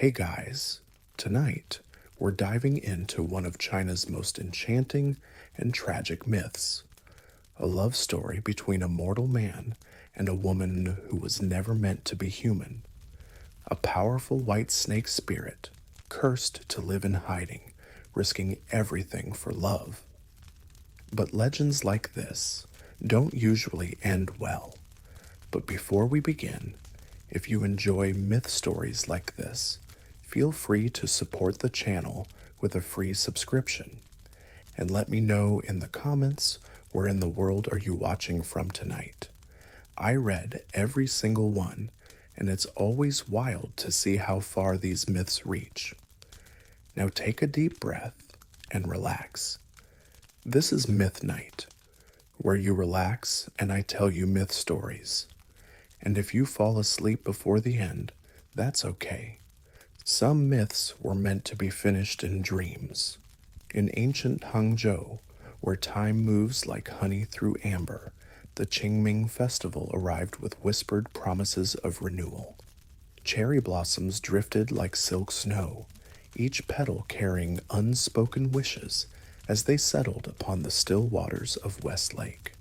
Hey guys, tonight we're diving into one of China's most enchanting and tragic myths, a love story between a mortal man and a woman who was never meant to be human, a powerful white snake spirit cursed to live in hiding, risking everything for love. But legends like this don't usually end well. But before we begin, if you enjoy myth stories like this, feel free to support the channel with a free subscription. And let me know in the comments where in the world are you watching from tonight. I read every single one, and it's always wild to see how far these myths reach. Now take a deep breath and relax. This is Myth Night, where you relax and I tell you myth stories. And if you fall asleep before the end, that's okay. Some myths were meant to be finished in dreams. In ancient Hangzhou, where time moves like honey through amber, the Qingming festival arrived with whispered promises of renewal. Cherry blossoms drifted like silk snow, each petal carrying unspoken wishes as they settled upon the still waters of West Lake.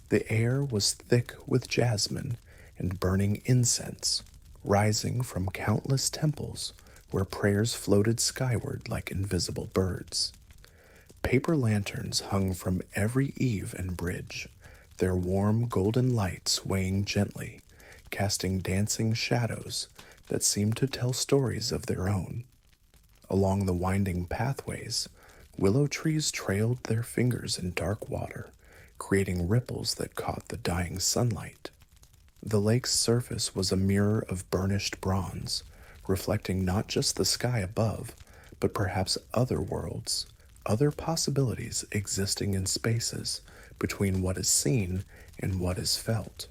The air was thick with jasmine and burning incense, rising from countless temples where prayers floated skyward like invisible birds. Paper lanterns hung from every eave and bridge, their warm golden light swaying gently, casting dancing shadows that seemed to tell stories of their own. Along the winding pathways, willow trees trailed their fingers in dark water, creating ripples that caught the dying sunlight. The lake's surface was a mirror of burnished bronze, reflecting not just the sky above, but perhaps other worlds, other possibilities existing in spaces between what is seen and what is felt.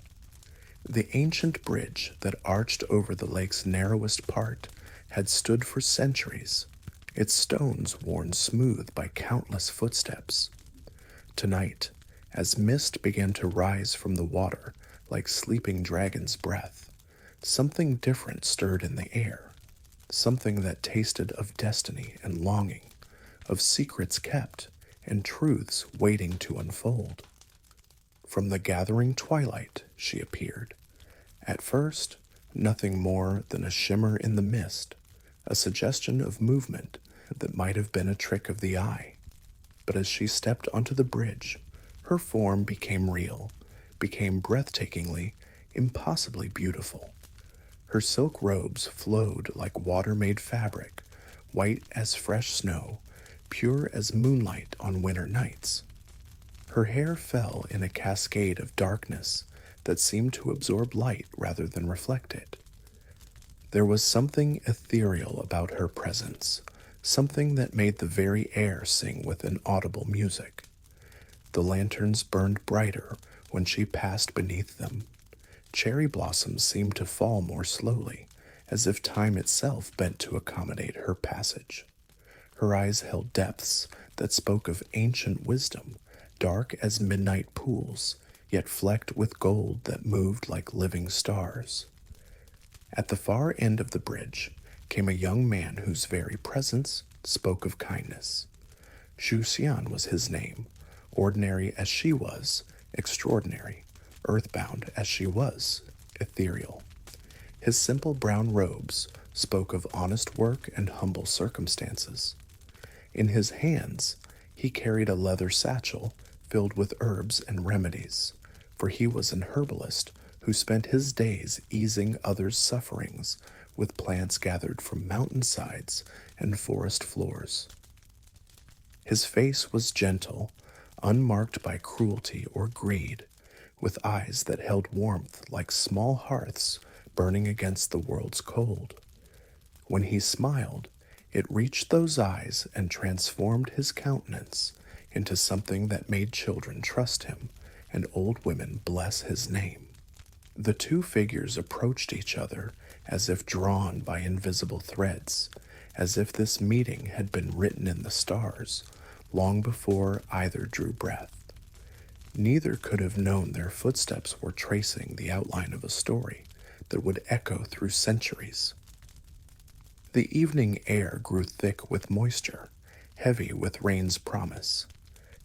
The ancient bridge that arched over the lake's narrowest part had stood for centuries, its stones worn smooth by countless footsteps. Tonight, as mist began to rise from the water like sleeping dragon's breath, something different stirred in the air, something that tasted of destiny and longing, of secrets kept and truths waiting to unfold. From the gathering twilight she appeared. At first, nothing more than a shimmer in the mist, a suggestion of movement that might have been a trick of the eye. But as she stepped onto the bridge, her form became real, became breathtakingly, impossibly beautiful. Her silk robes flowed like water-made fabric, white as fresh snow, pure as moonlight on winter nights. Her hair fell in a cascade of darkness that seemed to absorb light rather than reflect it. There was something ethereal about her presence, something that made the very air sing with inaudible music. The lanterns burned brighter when she passed beneath them. Cherry blossoms seemed to fall more slowly, as if time itself bent to accommodate her passage. Her eyes held depths that spoke of ancient wisdom, dark as midnight pools, yet flecked with gold that moved like living stars. At the far end of the bridge came a young man whose very presence spoke of kindness. Xu Xian was his name, ordinary as she was, extraordinary, earthbound as she was, ethereal. His simple brown robes spoke of honest work and humble circumstances. In his hands, he carried a leather satchel filled with herbs and remedies, for he was an herbalist who spent his days easing others' sufferings with plants gathered from mountainsides and forest floors. His face was gentle, unmarked by cruelty or greed, with eyes that held warmth like small hearths burning against the world's cold. When he smiled, it reached those eyes and transformed his countenance into something that made children trust him and old women bless his name. The two figures approached each other as if drawn by invisible threads, as if this meeting had been written in the stars long before either drew breath. Neither could have known their footsteps were tracing the outline of a story that would echo through centuries. The evening air grew thick with moisture, heavy with rain's promise.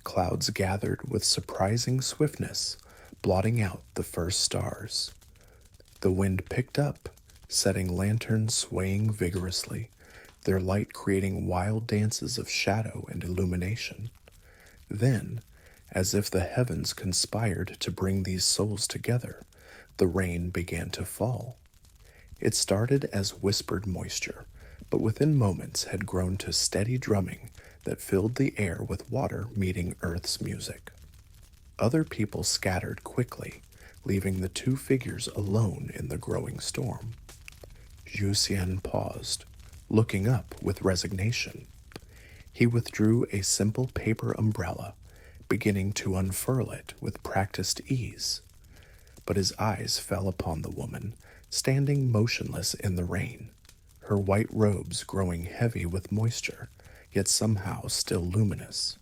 Clouds gathered with surprising swiftness, blotting out the first stars. The wind picked up, setting lanterns swaying vigorously, their light creating wild dances of shadow and illumination. Then, as if the heavens conspired to bring these souls together, the rain began to fall. It started as whispered moisture, but within moments had grown to steady drumming that filled the air with water meeting Earth's music. Other people scattered quickly, leaving the two figures alone in the growing storm. Zhu Xian paused, looking up with resignation. He withdrew a simple paper umbrella, beginning to unfurl it with practiced ease. But his eyes fell upon the woman, standing motionless in the rain, her white robes growing heavy with moisture, yet somehow still luminous.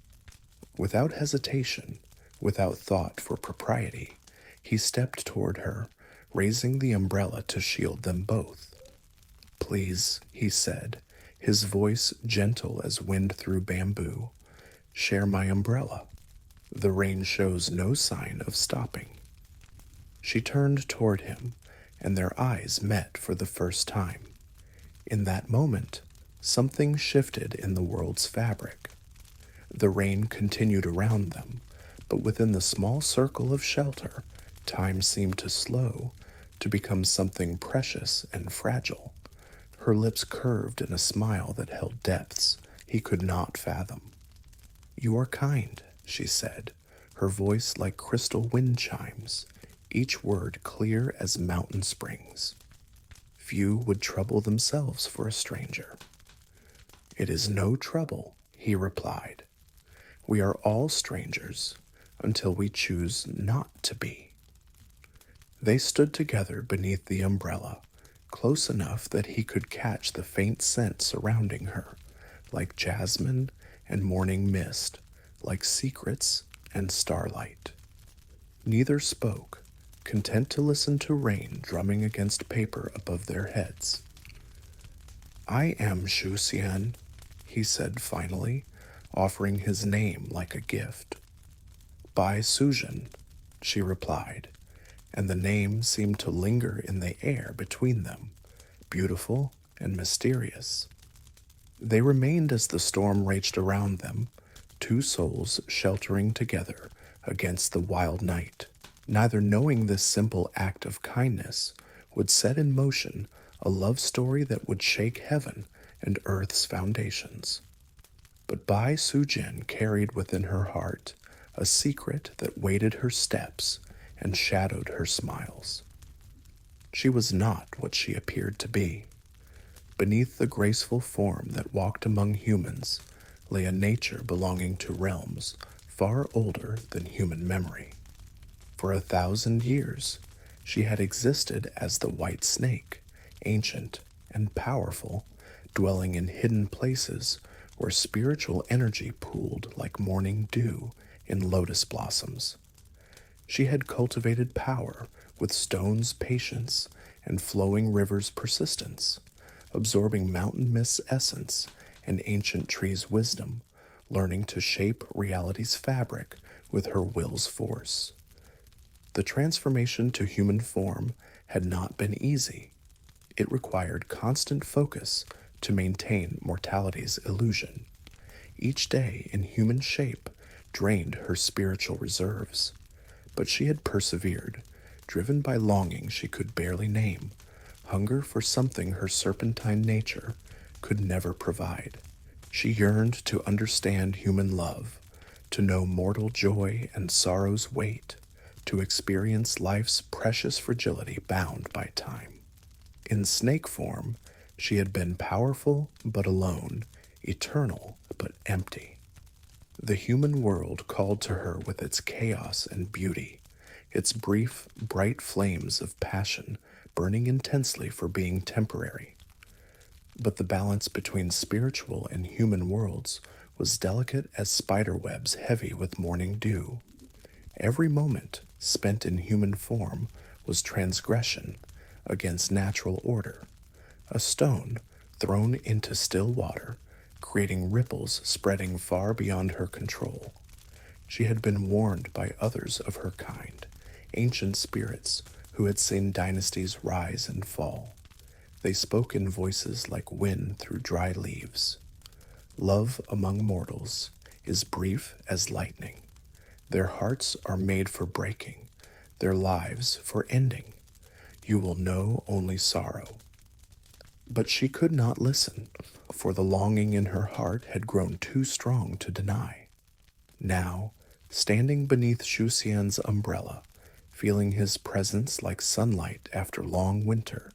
Without hesitation, without thought for propriety, he stepped toward her, raising the umbrella to shield them both. "Please," he said, his voice gentle as wind through bamboo, "share my umbrella. The rain shows no sign of stopping." She turned toward him, and their eyes met for the first time. In that moment, something shifted in the world's fabric. The rain continued around them, but within the small circle of shelter, time seemed to slow, to become something precious and fragile. Her lips curved in a smile that held depths he could not fathom. "You are kind," she said, her voice like crystal wind chimes, each word clear as mountain springs. "Few would trouble themselves for a stranger." "It is no trouble," he replied. "We are all strangers until we choose not to be." They stood together beneath the umbrella, close enough that he could catch the faint scent surrounding her, like jasmine and morning mist, like secrets and starlight. Neither spoke, content to listen to rain drumming against paper above their heads. "I am Zhu Xian," he said finally, offering his name like a gift. "Bai Suzhen," she replied, and the name seemed to linger in the air between them, beautiful and mysterious. They remained as the storm raged around them, two souls sheltering together against the wild night, neither knowing this simple act of kindness would set in motion a love story that would shake heaven and earth's foundations. But Bai Sujin carried within her heart a secret that weighted her steps and shadowed her smiles. She was not what she appeared to be. Beneath the graceful form that walked among humans lay a nature belonging to realms far older than human memory. For 1,000 years, she had existed as the white snake, ancient and powerful, dwelling in hidden places where spiritual energy pooled like morning dew in lotus blossoms. She had cultivated power with stone's patience and flowing rivers' persistence, absorbing mountain mist's essence and ancient trees' wisdom, learning to shape reality's fabric with her will's force. The transformation to human form had not been easy. It required constant focus to maintain mortality's illusion. Each day in human shape drained her spiritual reserves, but she had persevered, driven by longing she could barely name, hunger for something her serpentine nature could never provide. She yearned to understand human love, to know mortal joy and sorrow's weight, to experience life's precious fragility bound by time. In snake form, she had been powerful but alone, eternal but empty. The human world called to her with its chaos and beauty, its brief, bright flames of passion burning intensely for being temporary. But the balance between spiritual and human worlds was delicate as spider webs heavy with morning dew. Every moment spent in human form was transgression against natural order. A stone thrown into still water, creating ripples spreading far beyond her control. She had been warned by others of her kind, ancient spirits who had seen dynasties rise and fall. They spoke in voices like wind through dry leaves. Love among mortals is brief as lightning. Their hearts are made for breaking, their lives for ending. You will know only sorrow. But she could not listen, for the longing in her heart had grown too strong to deny. Now, standing beneath Shu Xian's umbrella, feeling his presence like sunlight after long winter,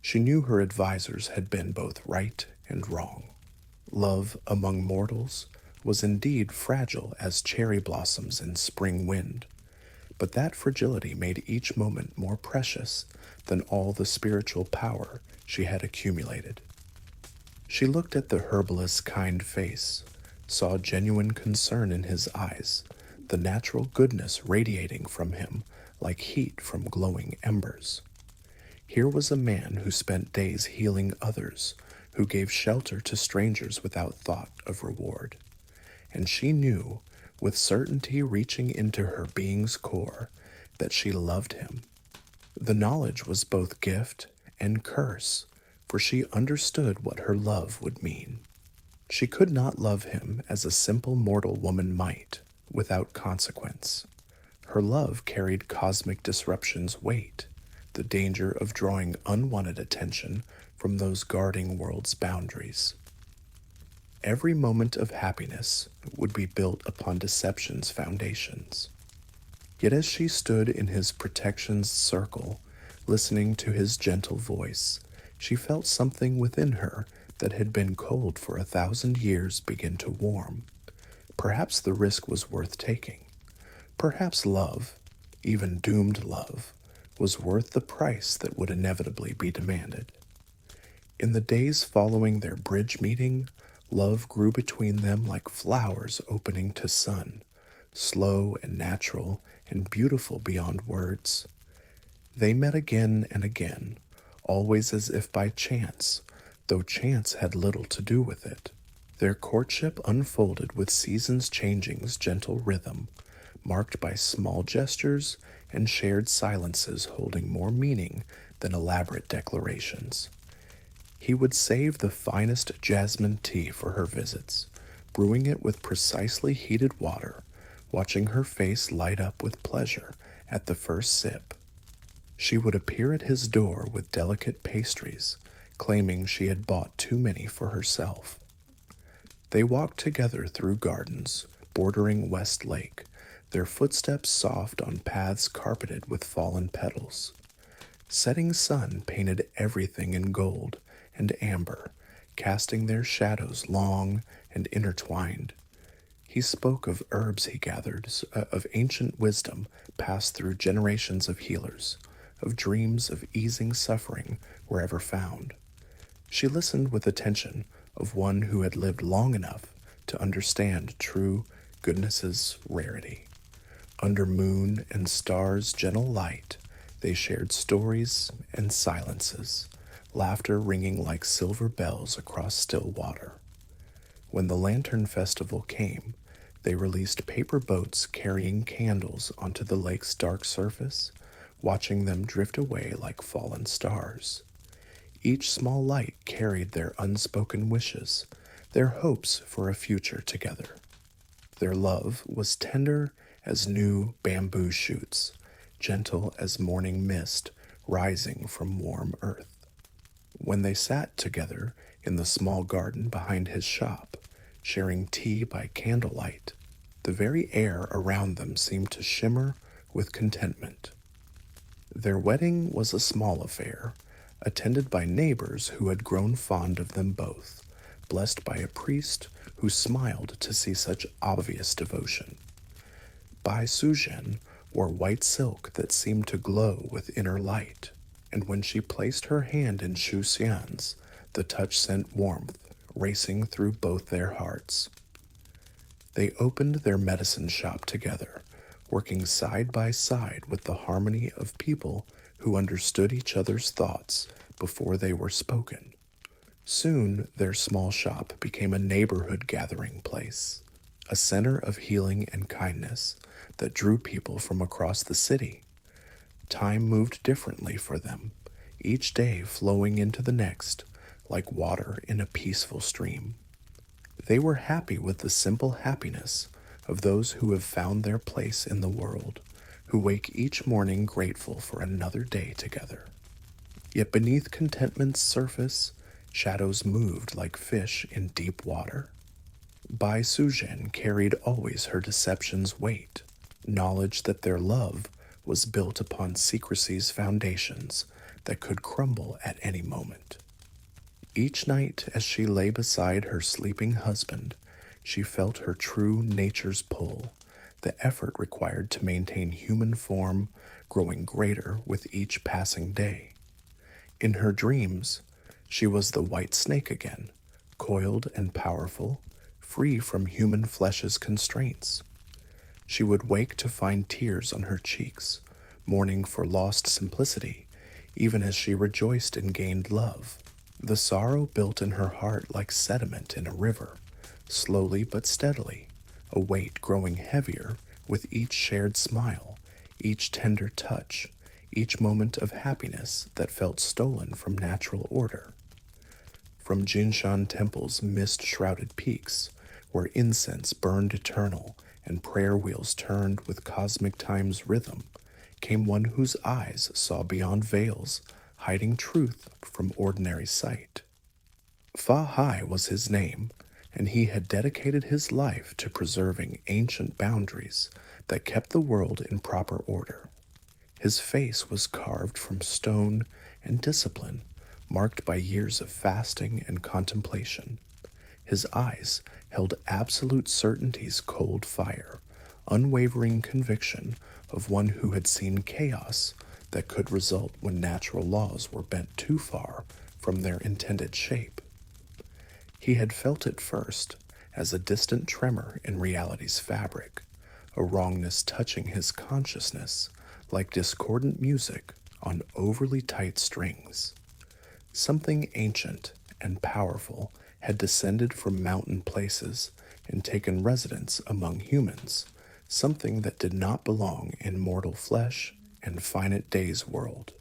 she knew her advisors had been both right and wrong. Love among mortals was indeed fragile as cherry blossoms in spring wind, but that fragility made each moment more precious than all the spiritual power she had accumulated. She looked at the herbalist's kind face, saw genuine concern in his eyes, the natural goodness radiating from him like heat from glowing embers. Here was a man who spent days healing others, who gave shelter to strangers without thought of reward. And she knew, with certainty reaching into her being's core, that she loved him. The knowledge was both gift and curse, for she understood what her love would mean. She could not love him as a simple mortal woman might, without consequence. Her love carried cosmic disruption's weight, the danger of drawing unwanted attention from those guarding world's boundaries. Every moment of happiness would be built upon deception's foundations. Yet as she stood in his protection's circle, listening to his gentle voice, she felt something within her that had been cold for 1,000 years begin to warm. Perhaps the risk was worth taking. Perhaps love, even doomed love, was worth the price that would inevitably be demanded. In the days following their bridge meeting, love grew between them like flowers opening to sun, slow and natural and beautiful beyond words. They met again and again, always as if by chance, though chance had little to do with it. Their courtship unfolded with seasons changing's gentle rhythm, marked by small gestures and shared silences holding more meaning than elaborate declarations. He would save the finest jasmine tea for her visits, brewing it with precisely heated water, watching her face light up with pleasure at the first sip. She would appear at his door with delicate pastries, claiming she had bought too many for herself. They walked together through gardens bordering West Lake, their footsteps soft on paths carpeted with fallen petals. Setting sun painted everything in gold and amber, casting their shadows long and intertwined. He spoke of herbs he gathered, of ancient wisdom passed through generations of healers, of dreams of easing suffering wherever found. She listened with attention of one who had lived long enough to understand true goodness's rarity. Under moon and stars' gentle light, they shared stories and silences, laughter ringing like silver bells across still water. When the Lantern Festival came, they released paper boats carrying candles onto the lake's dark surface, watching them drift away like fallen stars. Each small light carried their unspoken wishes, their hopes for a future together. Their love was tender as new bamboo shoots, gentle as morning mist rising from warm earth. When they sat together in the small garden behind his shop, sharing tea by candlelight, the very air around them seemed to shimmer with contentment. Their wedding was a small affair, attended by neighbors who had grown fond of them both, blessed by a priest who smiled to see such obvious devotion. Bai Suzhen wore white silk that seemed to glow with inner light, and when she placed her hand in Shu Xian's, the touch sent warmth racing through both their hearts. They opened their medicine shop together, working side by side with the harmony of people who understood each other's thoughts before they were spoken. Soon, their small shop became a neighborhood gathering place, a center of healing and kindness that drew people from across the city. Time moved differently for them, each day flowing into the next like water in a peaceful stream. They were happy with the simple happiness of those who have found their place in the world, who wake each morning grateful for another day together. Yet beneath contentment's surface, shadows moved like fish in deep water. Bai Sujen carried always her deception's weight, knowledge that their love was built upon secrecy's foundations that could crumble at any moment. Each night, as she lay beside her sleeping husband, she felt her true nature's pull, the effort required to maintain human form growing greater with each passing day. In her dreams, she was the white snake again, coiled and powerful, free from human flesh's constraints. She would wake to find tears on her cheeks, mourning for lost simplicity, even as she rejoiced in gained love. The sorrow built in her heart like sediment in a river, slowly but steadily, a weight growing heavier with each shared smile, each tender touch, each moment of happiness that felt stolen from natural order. From Jinshan Temple's mist-shrouded peaks, where incense burned eternal and prayer wheels turned with cosmic time's rhythm, came one whose eyes saw beyond veils, hiding truth from ordinary sight. Fa Hai was his name, and he had dedicated his life to preserving ancient boundaries that kept the world in proper order. His face was carved from stone and discipline, marked by years of fasting and contemplation. His eyes held absolute certainty's cold fire, unwavering conviction of one who had seen chaos that could result when natural laws were bent too far from their intended shape. He had felt it first as a distant tremor in reality's fabric, a wrongness touching his consciousness like discordant music on overly tight strings. Something ancient and powerful had descended from mountain places and taken residence among humans, something that did not belong in mortal flesh and finite days world.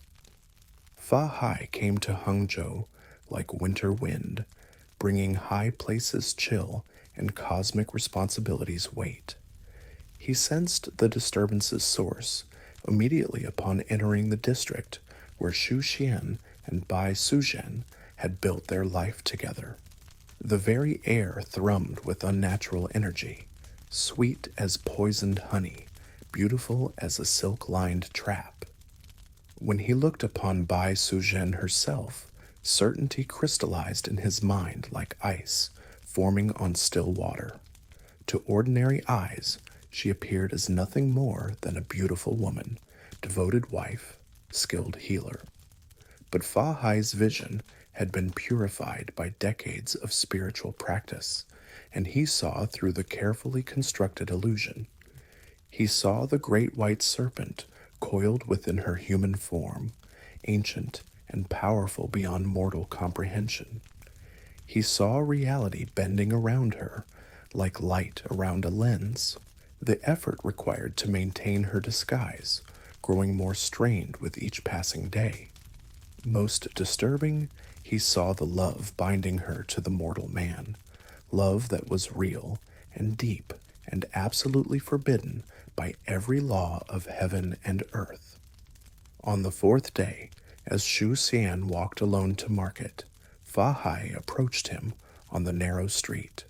Fa Hai came to Hangzhou like winter wind, bringing high places chill and cosmic responsibilities weight. He sensed the disturbance's source immediately upon entering the district where Shu Xian and Bai Suzhen had built their life together. The very air thrummed with unnatural energy, sweet as poisoned honey, beautiful as a silk-lined trap. When he looked upon Bai Suzhen herself, certainty crystallized in his mind like ice, forming on still water. To ordinary eyes, she appeared as nothing more than a beautiful woman, devoted wife, skilled healer. But Fa Hai's vision had been purified by decades of spiritual practice, and he saw through the carefully constructed illusion. He saw the great white serpent coiled within her human form, ancient and powerful beyond mortal comprehension. He saw reality bending around her, like light around a lens. The effort required to maintain her disguise, growing more strained with each passing day. Most disturbing, he saw the love binding her to the mortal man, love that was real and deep and absolutely forbidden by every law of heaven and earth. On the fourth day, as Shu Xian walked alone to market, Fa Hai approached him on the narrow street.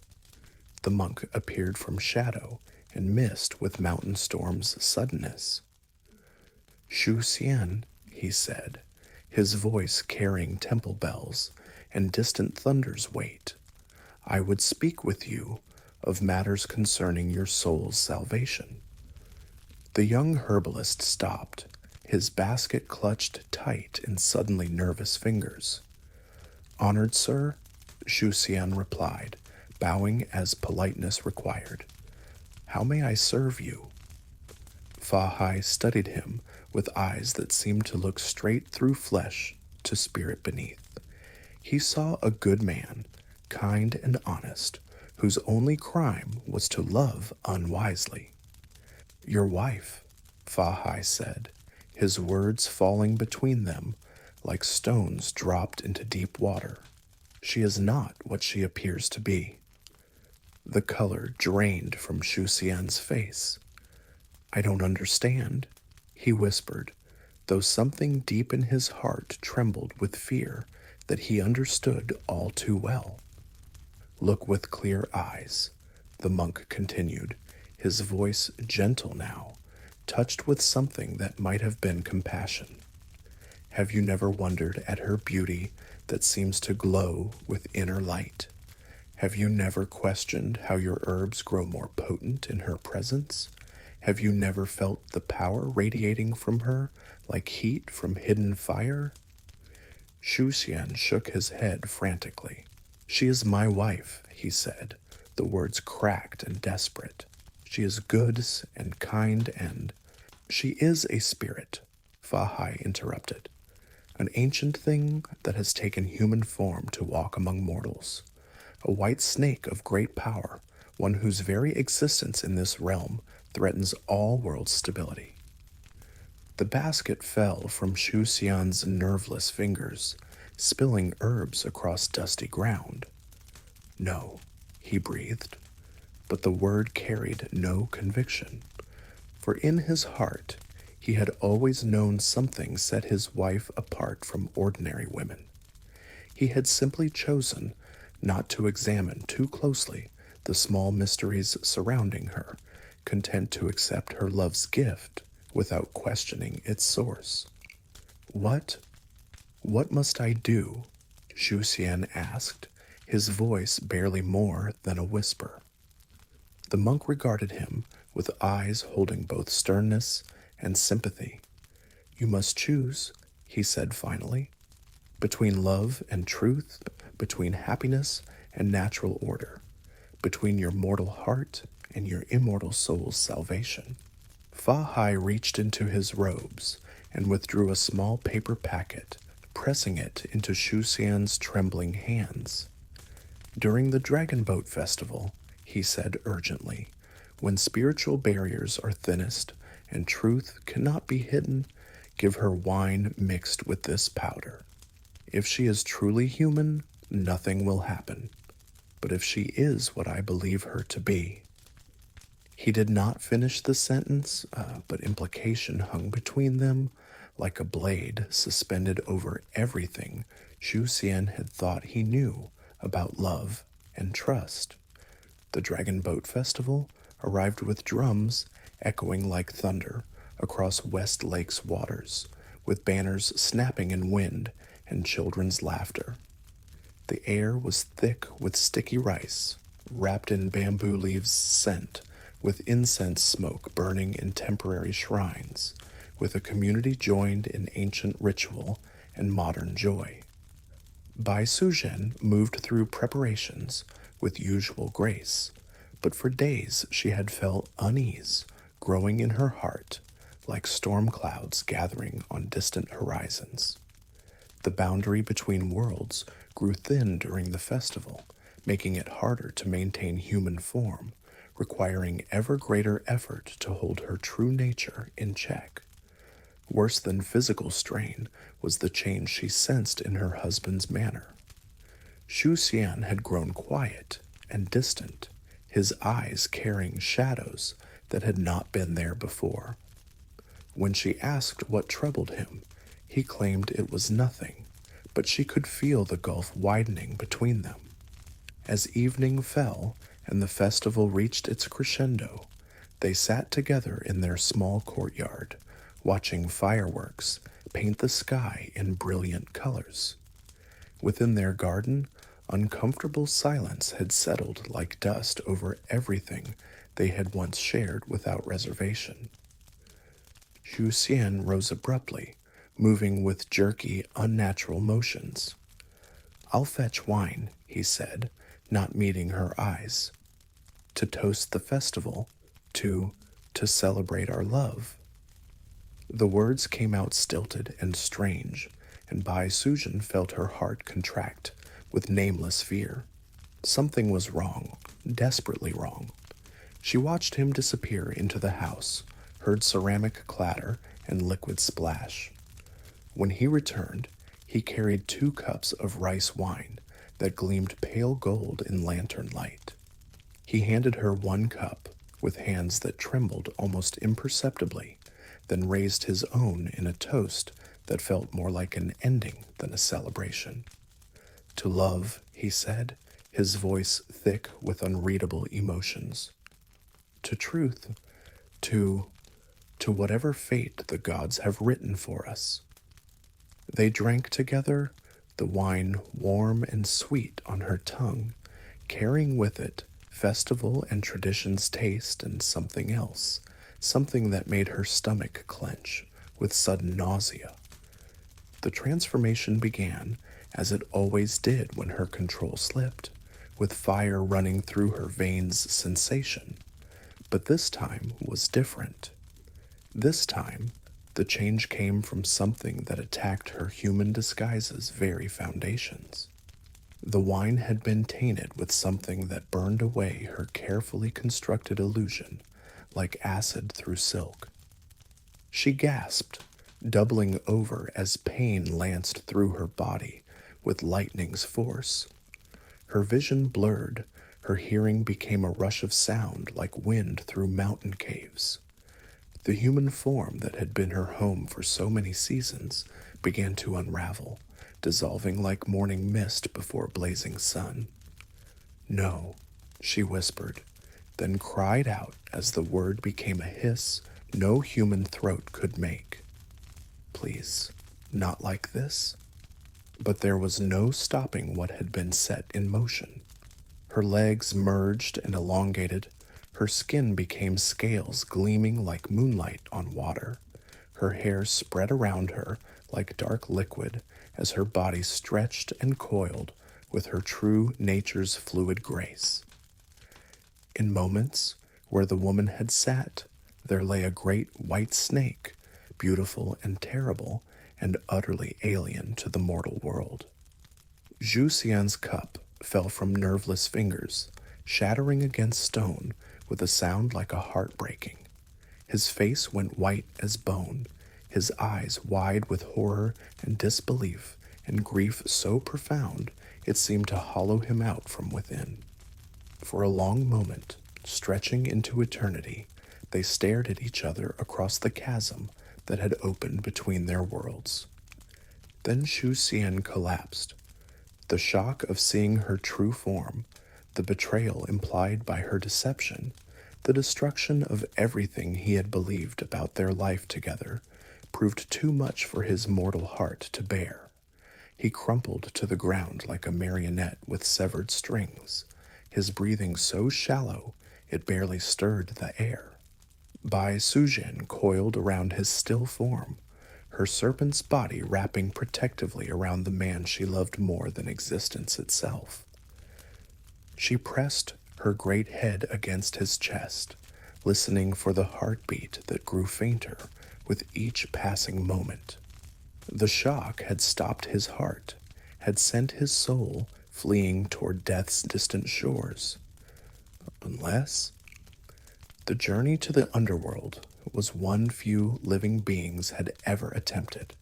The monk appeared from shadow and mist with mountain storm's suddenness. Shu Xian, he said, his voice carrying temple bells and distant thunder's weight, I would speak with you of matters concerning your soul's salvation. The young herbalist stopped, his basket clutched tight in suddenly nervous fingers. Honored sir, Shu Xian replied, bowing as politeness required. How may I serve you? Fa Hai studied him with eyes that seemed to look straight through flesh to spirit beneath. He saw a good man, kind and honest, whose only crime was to love unwisely. Your wife, Fa Hai said, his words falling between them like stones dropped into deep water. She is not what she appears to be. The color drained from Shu Xian's face. I don't understand, he whispered, though something deep in his heart trembled with fear that he understood all too well. Look with clear eyes, the monk continued, his voice gentle now, touched with something that might have been compassion. Have you never wondered at her beauty that seems to glow with inner light? Have you never questioned how your herbs grow more potent in her presence? Have you never felt the power radiating from her like heat from hidden fire? Shu Xian shook his head frantically. She is my wife, he said, the words cracked and desperate. She is good and kind and... She is a spirit, Fa Hai interrupted. An ancient thing that has taken human form to walk among mortals. A white snake of great power, one whose very existence in this realm threatens all world stability. The basket fell from Shu Xian's nerveless fingers, spilling herbs across dusty ground. No, he breathed, but the word carried no conviction, for in his heart he had always known something set his wife apart from ordinary women. He had simply chosen not to examine too closely the small mysteries surrounding her, content to accept her love's gift without questioning its source. What must I do? Shu Xian asked, his voice barely more than a whisper. The monk regarded him with eyes holding both sternness and sympathy. You must choose, he said finally, between love and truth, between happiness and natural order, between your mortal heart and your immortal soul's salvation. Fa Hai reached into his robes and withdrew a small paper packet, pressing it into Shu Xian's trembling hands. During the Dragon Boat Festival, he said urgently, when spiritual barriers are thinnest and truth cannot be hidden, give her wine mixed with this powder. If she is truly human, nothing will happen. But if she is what I believe her to be... He did not finish the sentence, but implication hung between them like a blade suspended over everything Shu Xian had thought he knew about love and trust. The Dragon Boat Festival arrived with drums echoing like thunder across West Lake's waters, with banners snapping in wind and children's laughter. The air was thick with sticky rice, wrapped in bamboo leaves scent, with incense smoke burning in temporary shrines, with a community joined in ancient ritual and modern joy. Bai Suzhen moved through preparations with usual grace, but for days she had felt unease growing in her heart like storm clouds gathering on distant horizons. The boundary between worlds grew thin during the festival, making it harder to maintain human form, requiring ever greater effort to hold her true nature in check. Worse than physical strain was the change she sensed in her husband's manner. Shu Xian had grown quiet and distant, his eyes carrying shadows that had not been there before. When she asked what troubled him, he claimed it was nothing, but she could feel the gulf widening between them. As evening fell and the festival reached its crescendo, they sat together in their small courtyard, watching fireworks paint the sky in brilliant colors. Within their garden, uncomfortable silence had settled like dust over everything they had once shared without reservation. Shu Xian rose abruptly, moving with jerky, unnatural motions. I'll fetch wine, he said, not meeting her eyes. To toast the festival, to celebrate our love. The words came out stilted and strange, and Bai Suzhen felt her heart contract with nameless fear. Something was wrong, desperately wrong. She watched him disappear into the house, heard ceramic clatter and liquid splash. When he returned, he carried 2 cups of rice wine that gleamed pale gold in lantern light. He handed her 1 cup with hands that trembled almost imperceptibly, then raised his own in a toast that felt more like an ending than a celebration. To love, he said, his voice thick with unreadable emotions. To truth, to to whatever fate the gods have written for us. They drank together, the wine warm and sweet on her tongue, carrying with it festival and tradition's taste and something else, something that made her stomach clench with sudden nausea. The transformation began, as it always did when her control slipped, with fire running through her veins sensation. But this time was different. This time, the change came from something that attacked her human disguise's very foundations. The wine had been tainted with something that burned away her carefully constructed illusion, like acid through silk. She gasped, doubling over as pain lanced through her body with lightning's force. Her vision blurred, her hearing became a rush of sound like wind through mountain caves. The human form that had been her home for so many seasons began to unravel, dissolving like morning mist before blazing sun. No, she whispered, then cried out as the word became a hiss no human throat could make. Please, not like this. But there was no stopping what had been set in motion. Her legs merged and elongated. Her skin became scales gleaming like moonlight on water. Her hair spread around her like dark liquid as her body stretched and coiled with her true nature's fluid grace. In moments where the woman had sat, there lay a great white snake, beautiful and terrible and utterly alien to the mortal world. Zhu Xian's cup fell from nerveless fingers, shattering against stone with a sound like a heart breaking. His face went white as bone, his eyes wide with horror and disbelief and grief so profound it seemed to hollow him out from within. For a long moment, stretching into eternity, they stared at each other across the chasm that had opened between their worlds. Then Xu Xian collapsed. The shock of seeing her true form, the betrayal implied by her deception, the destruction of everything he had believed about their life together, proved too much for his mortal heart to bear. He crumpled to the ground like a marionette with severed strings, his breathing so shallow it barely stirred the air. Bai Suzhen coiled around his still form, her serpent's body wrapping protectively around the man she loved more than existence itself. She pressed her great head against his chest, listening for the heartbeat that grew fainter with each passing moment. The shock had stopped his heart, had sent his soul fleeing toward death's distant shores. Unless the journey to the underworld was one few living beings had ever attempted,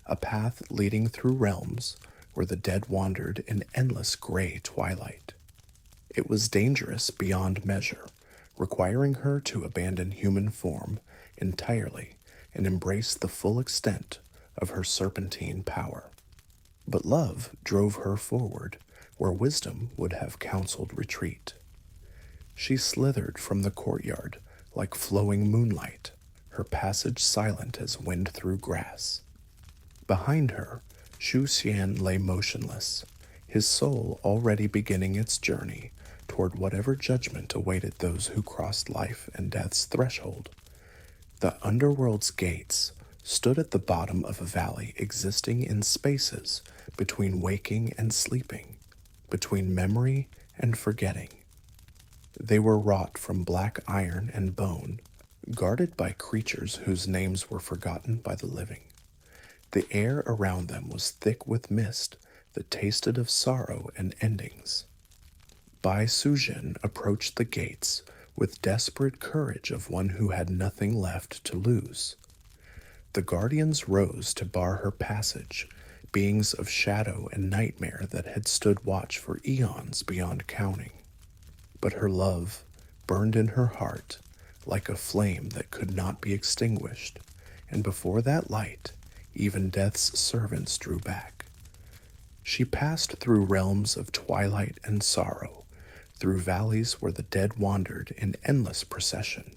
a path leading through realms where the dead wandered in endless gray twilight. It was dangerous beyond measure, requiring her to abandon human form entirely and embrace the full extent of her serpentine power. But love drove her forward, where wisdom would have counseled retreat. She slithered from the courtyard like flowing moonlight, her passage silent as wind through grass. Behind her, Xu Xian lay motionless, his soul already beginning its journey toward whatever judgment awaited those who crossed life and death's threshold. The underworld's gates stood at the bottom of a valley existing in spaces between waking and sleeping, between memory and forgetting. They were wrought from black iron and bone, guarded by creatures whose names were forgotten by the living. The air around them was thick with mist that tasted of sorrow and endings. Bai Sujin approached the gates with desperate courage of one who had nothing left to lose. The guardians rose to bar her passage, beings of shadow and nightmare that had stood watch for eons beyond counting. But her love burned in her heart like a flame that could not be extinguished, and before that light, even death's servants drew back. She passed through realms of twilight and sorrow, through valleys where the dead wandered in endless procession.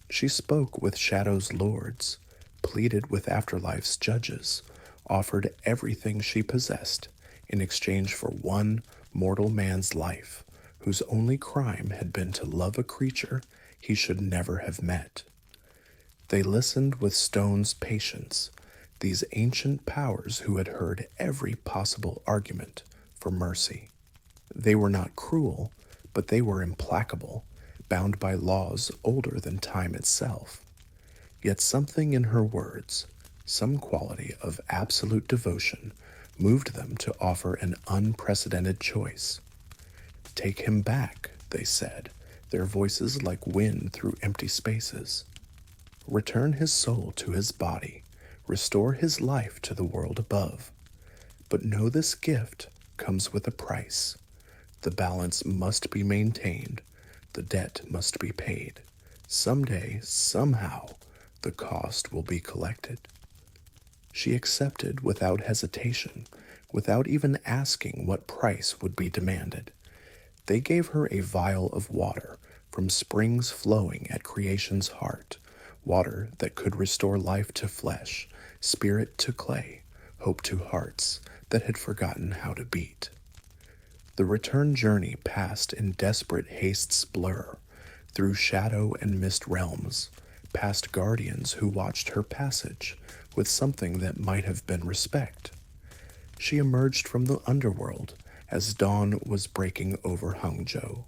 She spoke with shadow's lords, pleaded with afterlife's judges, offered everything she possessed in exchange for one mortal man's life, whose only crime had been to love a creature he should never have met. They listened with stone's patience, these ancient powers who had heard every possible argument for mercy. They were not cruel, but they were implacable, bound by laws older than time itself. Yet something in her words, some quality of absolute devotion, moved them to offer an unprecedented choice. "Take him back," they said, their voices like wind through empty spaces. "Return his soul to his body, restore his life to the world above. But know this gift comes with a price. The balance must be maintained, the debt must be paid. Someday, somehow, the cost will be collected." She accepted without hesitation, without even asking what price would be demanded. They gave her a vial of water from springs flowing at creation's heart, water that could restore life to flesh, spirit to clay, hope to hearts that had forgotten how to beat. The return journey passed in desperate haste's blur, through shadow and mist realms, past guardians who watched her passage with something that might have been respect. She emerged from the underworld as dawn was breaking over Hangzhou,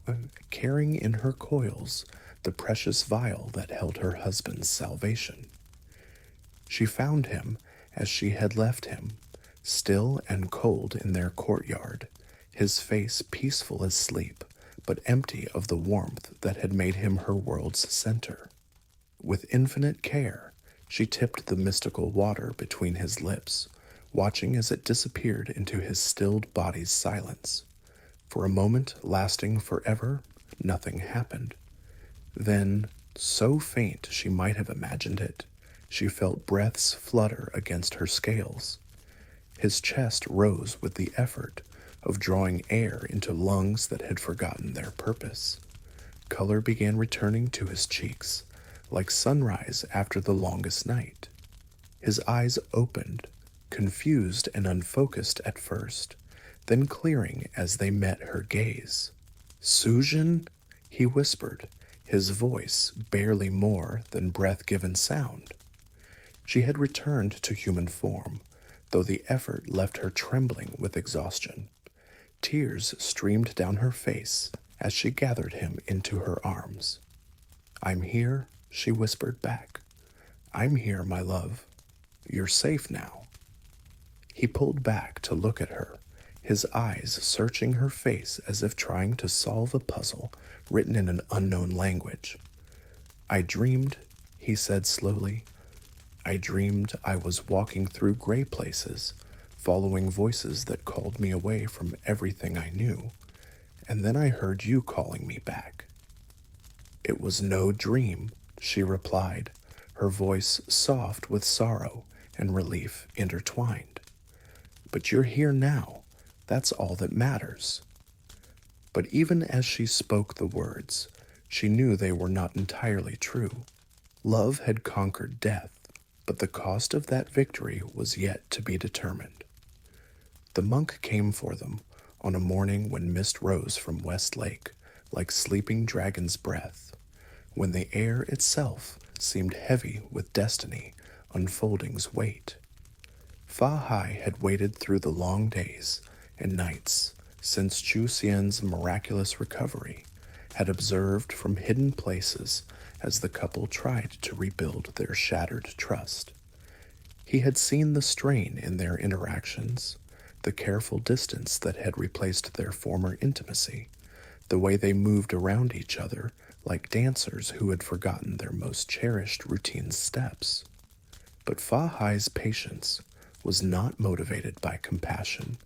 carrying in her coils the precious vial that held her husband's salvation. She found him as she had left him, still and cold in their courtyard, his face peaceful as sleep, but empty of the warmth that had made him her world's center. With infinite care, she tipped the mystical water between his lips, watching as it disappeared into his stilled body's silence. For a moment lasting forever, nothing happened. Then, so faint she might have imagined it, she felt breaths flutter against her scales. His chest rose with the effort of drawing air into lungs that had forgotten their purpose. Color began returning to his cheeks, like sunrise after the longest night. His eyes opened, confused and unfocused at first, then clearing as they met her gaze. "Sujin?" he whispered, his voice barely more than breath-given sound. She had returned to human form, though the effort left her trembling with exhaustion. Tears streamed down her face as she gathered him into her arms. "I'm here," she whispered back. "I'm here, my love. You're safe now." He pulled back to look at her, his eyes searching her face as if trying to solve a puzzle written in an unknown language. "I dreamed," he said slowly. "I dreamed I was walking through gray places, following voices that called me away from everything I knew, and then I heard you calling me back." "It was no dream," she replied, her voice soft with sorrow and relief intertwined. "But you're here now. That's all that matters." But even as she spoke the words, she knew they were not entirely true. Love had conquered death, but the cost of that victory was yet to be determined. The monk came for them on a morning when mist rose from West Lake like sleeping dragon's breath, when the air itself seemed heavy with destiny unfolding's weight. Fa Hai had waited through the long days and nights since Chu Xian's miraculous recovery, had observed from hidden places as the couple tried to rebuild their shattered trust. He had seen the strain in their interactions, the careful distance that had replaced their former intimacy, the way they moved around each other like dancers who had forgotten their most cherished routine steps. But Fa Hai's patience was not motivated by compassion.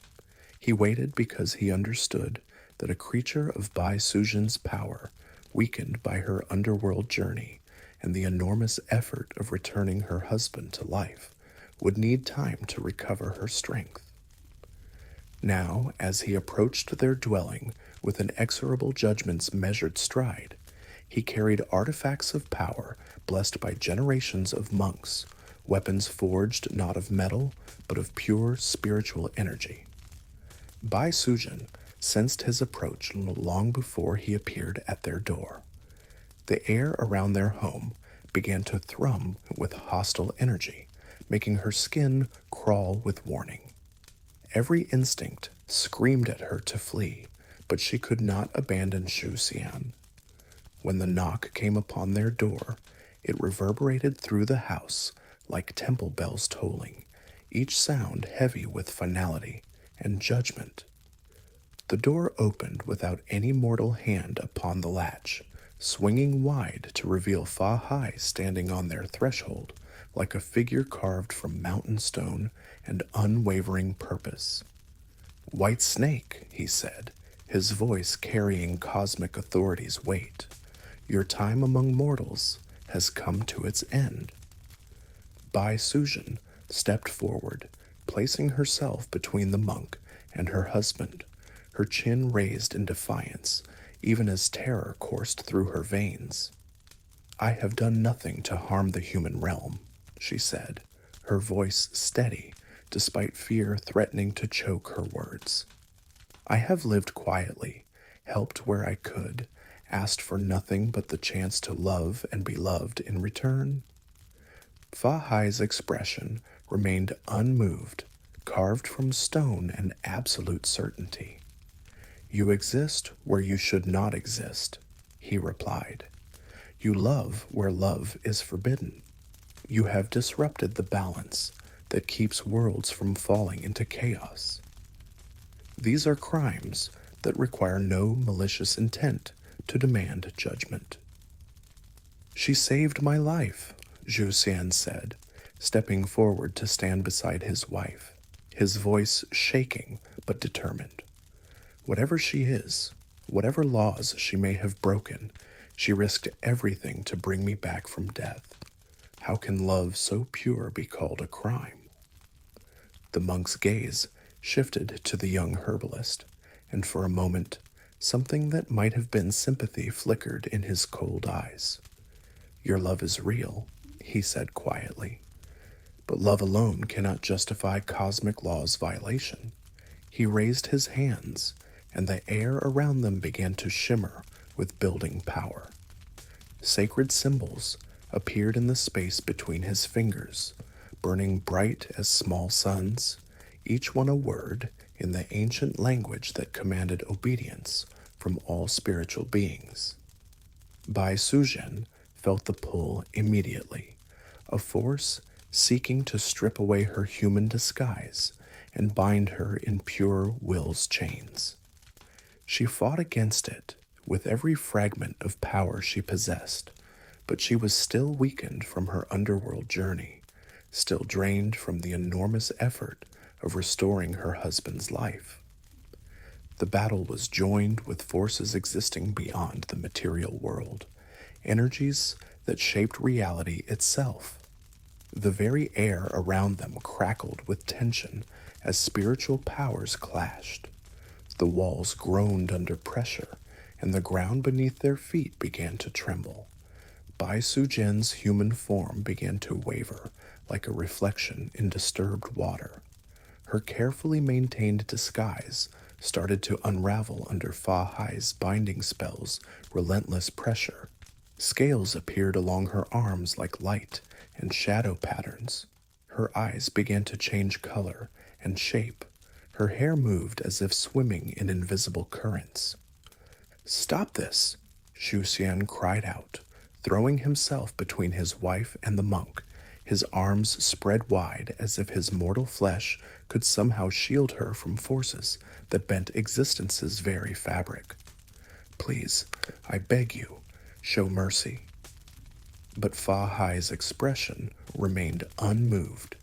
He waited because he understood that a creature of Bai Sujin's power, weakened by her underworld journey and the enormous effort of returning her husband to life, would need time to recover her strength. Now, as he approached their dwelling with inexorable judgment's measured stride, he carried artifacts of power blessed by generations of monks, weapons forged not of metal, but of pure spiritual energy. Bai Sujin sensed his approach long before he appeared at their door. The air around their home began to thrum with hostile energy, making her skin crawl with warning. Every instinct screamed at her to flee, but she could not abandon Shu Xian. When the knock came upon their door, it reverberated through the house like temple bells tolling, each sound heavy with finality and judgment. The door opened without any mortal hand upon the latch, swinging wide to reveal Fa Hai standing on their threshold like a figure carved from mountain stone and unwavering purpose. "White Snake," he said, his voice carrying cosmic authority's weight, "your time among mortals has come to its end." Bai Sujin stepped forward, placing herself between the monk and her husband, her chin raised in defiance, even as terror coursed through her veins. "I have done nothing to harm the human realm," she said, her voice steady, despite fear threatening to choke her words. "I have lived quietly, helped where I could, asked for nothing but the chance to love and be loved in return." Fa Hai's expression remained unmoved, carved from stone and absolute certainty. "You exist where you should not exist," he replied. "You love where love is forbidden. You have disrupted the balance that keeps worlds from falling into chaos. These are crimes that require no malicious intent to demand judgment." "She saved my life," Zhu Xian said, stepping forward to stand beside his wife, his voice shaking but determined. "Whatever she is, whatever laws she may have broken, she risked everything to bring me back from death. How can love so pure be called a crime?" The monk's gaze shifted to the young herbalist, and for a moment, something that might have been sympathy flickered in his cold eyes. "Your love is real," he said quietly, "but love alone cannot justify cosmic law's violation." He raised his hands, and the air around them began to shimmer with building power. Sacred symbols appeared in the space between his fingers, burning bright as small suns, each one a word in the ancient language that commanded obedience from all spiritual beings. Bai Sujin felt the pull immediately, a force seeking to strip away her human disguise and bind her in pure will's chains. She fought against it with every fragment of power she possessed, but she was still weakened from her underworld journey, still drained from the enormous effort of restoring her husband's life. The battle was joined with forces existing beyond the material world, energies that shaped reality itself. The very air around them crackled with tension as spiritual powers clashed. The walls groaned under pressure, and the ground beneath their feet began to tremble. Bai Sujin's human form began to waver like a reflection in disturbed water. Her carefully maintained disguise started to unravel under Fa Hai's binding spell's relentless pressure. Scales appeared along her arms like light and shadow patterns. Her eyes began to change color and shape. Her hair moved as if swimming in invisible currents. "Stop this!" Shu Xian cried out, throwing himself between his wife and the monk, his arms spread wide as if his mortal flesh could somehow shield her from forces that bent existence's very fabric. Please, I beg you, show mercy. But Fa Hai's expression remained unmoved.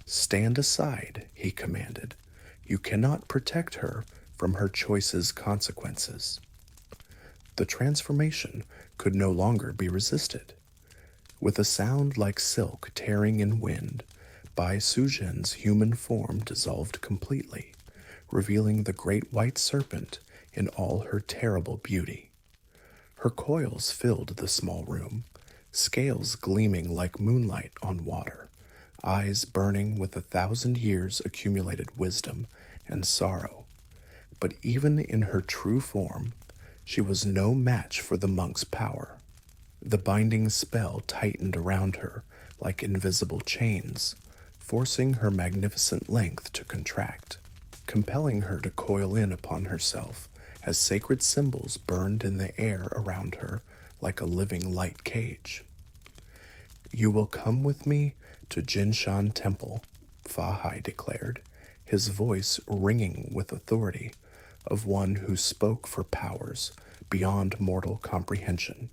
Stand aside, he commanded. You cannot protect her from her choice's consequences. The transformation could no longer be resisted. With a sound like silk tearing in wind, Bai Suzhen's human form dissolved completely, revealing the great white serpent in all her terrible beauty. Her coils filled the small room, scales gleaming like moonlight on water, eyes burning with 1,000 years accumulated wisdom and sorrow. But even in her true form, she was no match for the monk's power. The binding spell tightened around her like invisible chains, forcing her magnificent length to contract, compelling her to coil in upon herself as sacred symbols burned in the air around her like a living light cage. You will come with me to Jinshan Temple, Fa Hai declared, his voice ringing with authority of one who spoke for powers beyond mortal comprehension.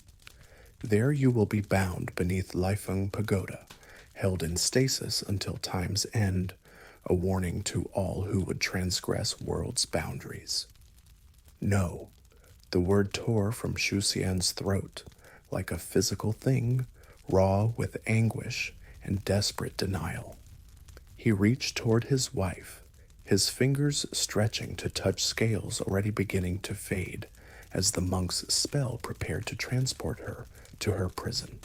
There you will be bound beneath Leifeng Pagoda, held in stasis until time's end, a warning to all who would transgress world's boundaries. No, the word tore from Shu Xian's throat, like a physical thing, raw with anguish and desperate denial. He reached toward his wife, his fingers stretching to touch scales already beginning to fade as the monk's spell prepared to transport her to her prison.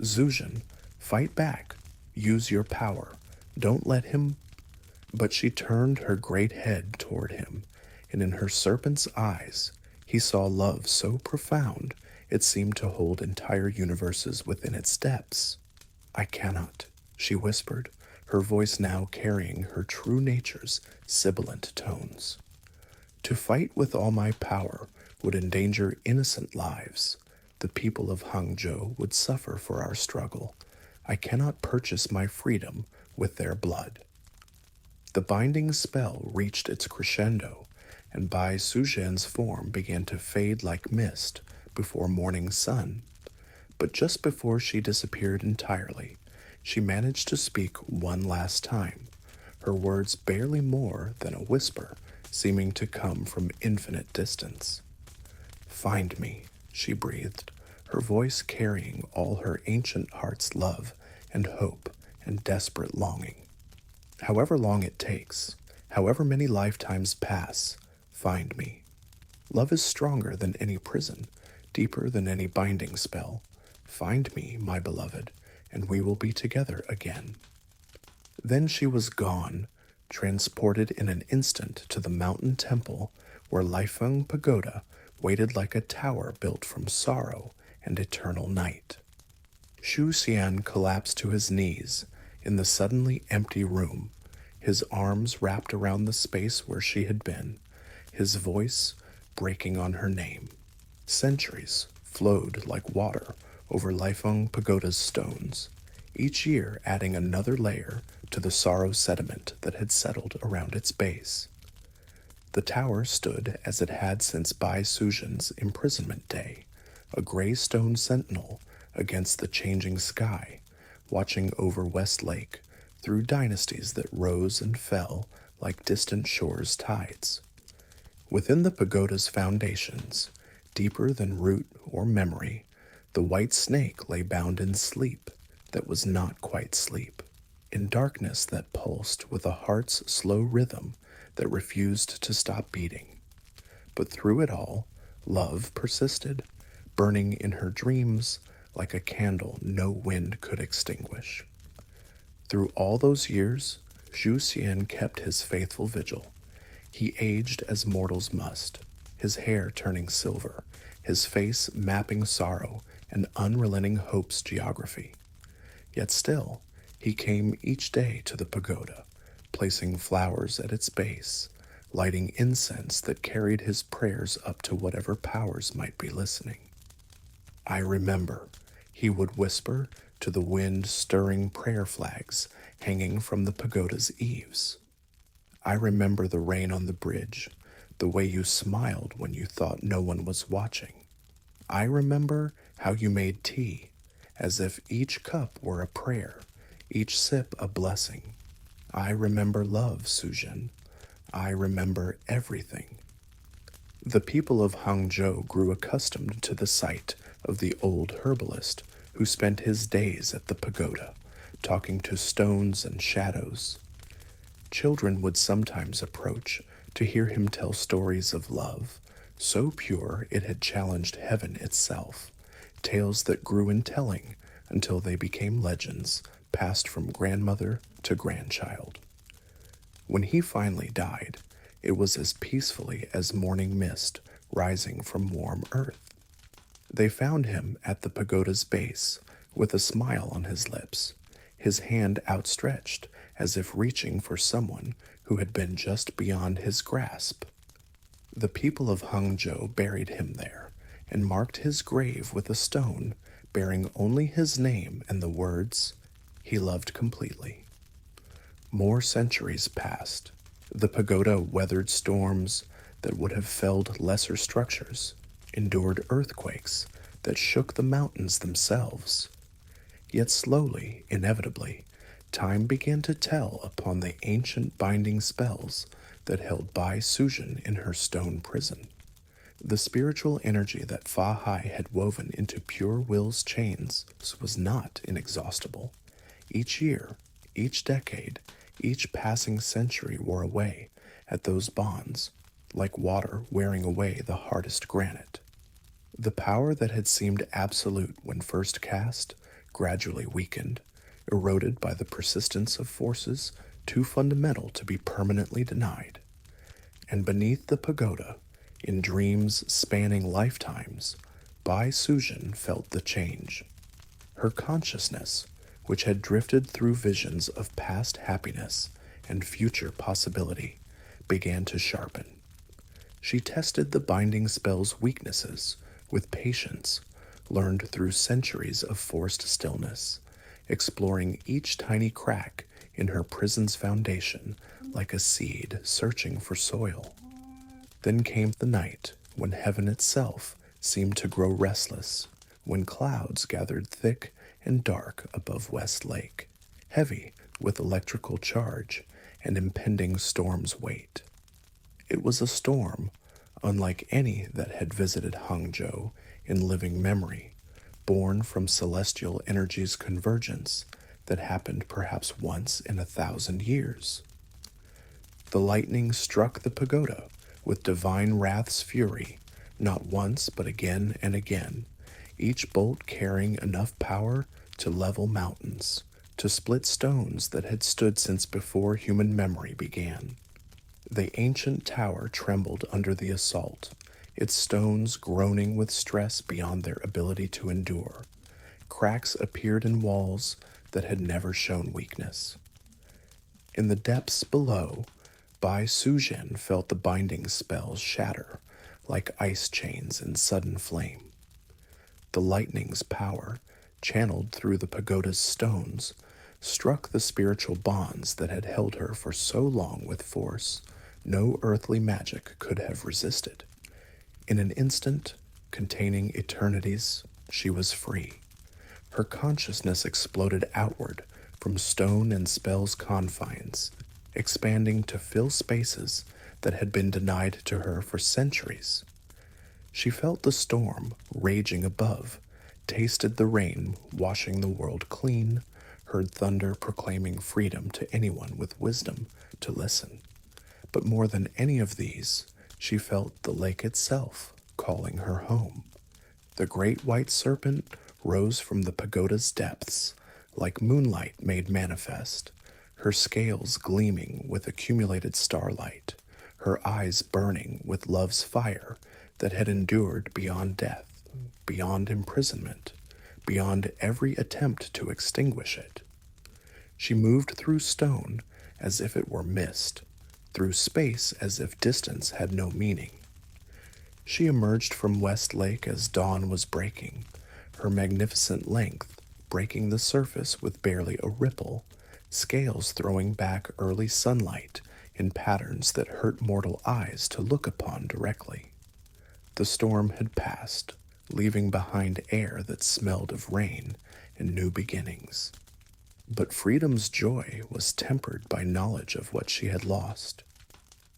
Zuzhen, fight back. Use your power. Don't let him. But she turned her great head toward him, and in her serpent's eyes he saw love so profound it seemed to hold entire universes within its depths. I cannot, she whispered, her voice now carrying her true nature's sibilant tones. To fight with all my power would endanger innocent lives. The people of Hangzhou would suffer for our struggle. I cannot purchase my freedom with their blood. The binding spell reached its crescendo, and Bai Suzhen's form began to fade like mist before morning sun. But just before she disappeared entirely, she managed to speak one last time, her words barely more than a whisper, seeming to come from infinite distance. Find me, she breathed, her voice carrying all her ancient heart's love and hope and desperate longing. However long it takes, however many lifetimes pass, find me. Love is stronger than any prison, deeper than any binding spell. Find me, my beloved, and we will be together again. Then she was gone, transported in an instant to the mountain temple where Leifeng Pagoda waited like a tower built from sorrow and eternal night. Shu Xian collapsed to his knees in the suddenly empty room, his arms wrapped around the space where she had been, his voice breaking on her name. Centuries flowed like water over Leifeng Pagoda's stones, each year adding another layer to the sorrow sediment that had settled around its base. The tower stood as it had since Bai Suzhen's imprisonment day, a gray stone sentinel against the changing sky, watching over West Lake through dynasties that rose and fell like distant shores' tides. Within the pagoda's foundations, deeper than root or memory, the white snake lay bound in sleep that was not quite sleep, in darkness that pulsed with a heart's slow rhythm that refused to stop beating. But through it all, love persisted, burning in her dreams like a candle no wind could extinguish. Through all those years, Shu Xian kept his faithful vigil. He aged as mortals must, his hair turning silver, his face mapping sorrow and unrelenting hope's geography. Yet still, he came each day to the pagoda, placing flowers at its base, lighting incense that carried his prayers up to whatever powers might be listening. I remember, He would whisper to the wind-stirring prayer flags hanging from the pagoda's eaves. I remember the rain on the bridge, the way you smiled when you thought no one was watching. I remember how you made tea, as if each cup were a prayer, each sip a blessing. I remember love, Sujin. I remember everything. The people of Hangzhou grew accustomed to the sight of the old herbalist who spent his days at the pagoda, talking to stones and shadows. Children would sometimes approach to hear him tell stories of love, so pure it had challenged heaven itself, tales that grew in telling until they became legends passed from grandmother to grandchild. When he finally died, it was as peacefully as morning mist rising from warm earth. They found him at the pagoda's base with a smile on his lips, his hand outstretched as if reaching for someone who had been just beyond his grasp. The people of Hangzhou buried him there and marked his grave with a stone bearing only his name and the words, "He loved completely." More centuries passed. The pagoda weathered storms that would have felled lesser structures, endured earthquakes that shook the mountains themselves. Yet slowly, inevitably, time began to tell upon the ancient binding spells that held Bai Sujin in her stone prison. The spiritual energy that Fa Hai had woven into pure will's chains was not inexhaustible. Each year, each decade, each passing century wore away at those bonds, like water wearing away the hardest granite. The power that had seemed absolute when first cast gradually weakened, eroded by the persistence of forces too fundamental to be permanently denied. And beneath the pagoda, in dreams spanning lifetimes, Bai Sujin felt the change. Her consciousness, which had drifted through visions of past happiness and future possibility, began to sharpen. She tested the binding spell's weaknesses with patience, learned through centuries of forced stillness, exploring each tiny crack in her prison's foundation like a seed searching for soil. Then came the night when heaven itself seemed to grow restless, when clouds gathered thick and dark above West Lake, heavy with electrical charge and impending storm's weight. It was a storm unlike any that had visited Hangzhou in living memory, born from celestial energy's convergence that happened perhaps once in 1,000 years. The lightning struck the pagoda with divine wrath's fury, not once but again and again, each bolt carrying enough power to level mountains, to split stones that had stood since before human memory began. The ancient tower trembled under the assault, its stones groaning with stress beyond their ability to endure. Cracks appeared in walls that had never shown weakness. In the depths below, Bai Sujin felt the binding spells shatter like ice chains in sudden flame. The lightning's power, channeled through the pagoda's stones, struck the spiritual bonds that had held her for so long with force no earthly magic could have resisted. In an instant, containing eternities, she was free. Her consciousness exploded outward from stone and spell's confines, expanding to fill spaces that had been denied to her for centuries. She felt the storm raging above, tasted the rain washing the world clean, heard thunder proclaiming freedom to anyone with wisdom to listen. But more than any of these, she felt the lake itself calling her home. The great white serpent rose from the pagoda's depths, like moonlight made manifest, her scales gleaming with accumulated starlight, her eyes burning with love's fire that had endured beyond death, beyond imprisonment, beyond every attempt to extinguish it. She moved through stone as if it were mist, through space as if distance had no meaning. She emerged from West Lake as dawn was breaking, her magnificent length breaking the surface with barely a ripple, scales throwing back early sunlight in patterns that hurt mortal eyes to look upon directly. The storm had passed, leaving behind air that smelled of rain and new beginnings. But freedom's joy was tempered by knowledge of what she had lost.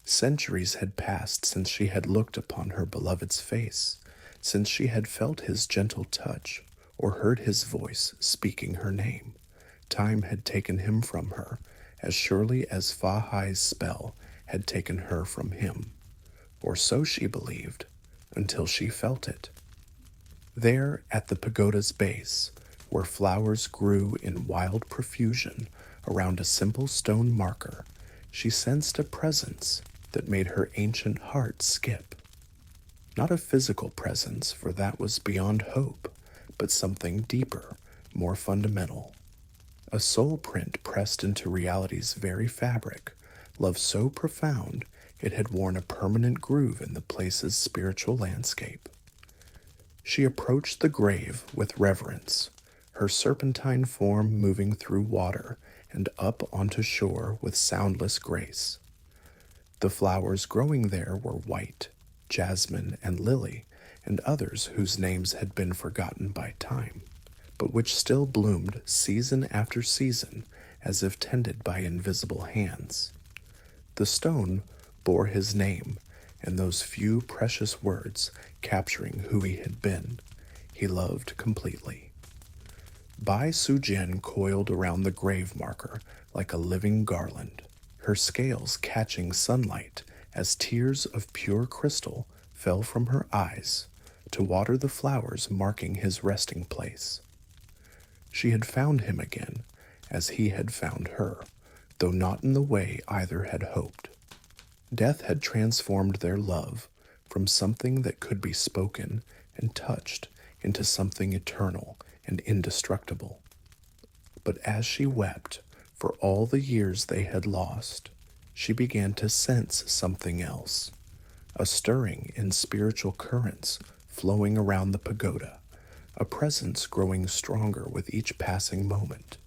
Centuries had passed since she had looked upon her beloved's face, since she had felt his gentle touch or heard his voice speaking her name. Time had taken him from her, as surely as Fa-Hai's spell had taken her from him. Or so she believed, until she felt it. There, at the pagoda's base, where flowers grew in wild profusion around a simple stone marker, she sensed a presence that made her ancient heart skip. Not a physical presence, for that was beyond hope, but something deeper, more fundamental. A soul print pressed into reality's very fabric, love so profound it had worn a permanent groove in the place's spiritual landscape. She approached the grave with reverence, her serpentine form moving through water and up onto shore with soundless grace. The flowers growing there were white, jasmine, and lily, and others whose names had been forgotten by time, but which still bloomed season after season as if tended by invisible hands. The stone bore his name, and those few precious words capturing who he had been. He loved completely. Bai Sujian coiled around the grave marker like a living garland, her scales catching sunlight as tears of pure crystal fell from her eyes to water the flowers marking his resting place. She had found him again, as he had found her, though not in the way either had hoped. Death had transformed their love from something that could be spoken and touched into something eternal and indestructible. But as she wept for all the years they had lost, she began to sense something else, a stirring in spiritual currents flowing around the pagoda, a presence growing stronger with each passing moment.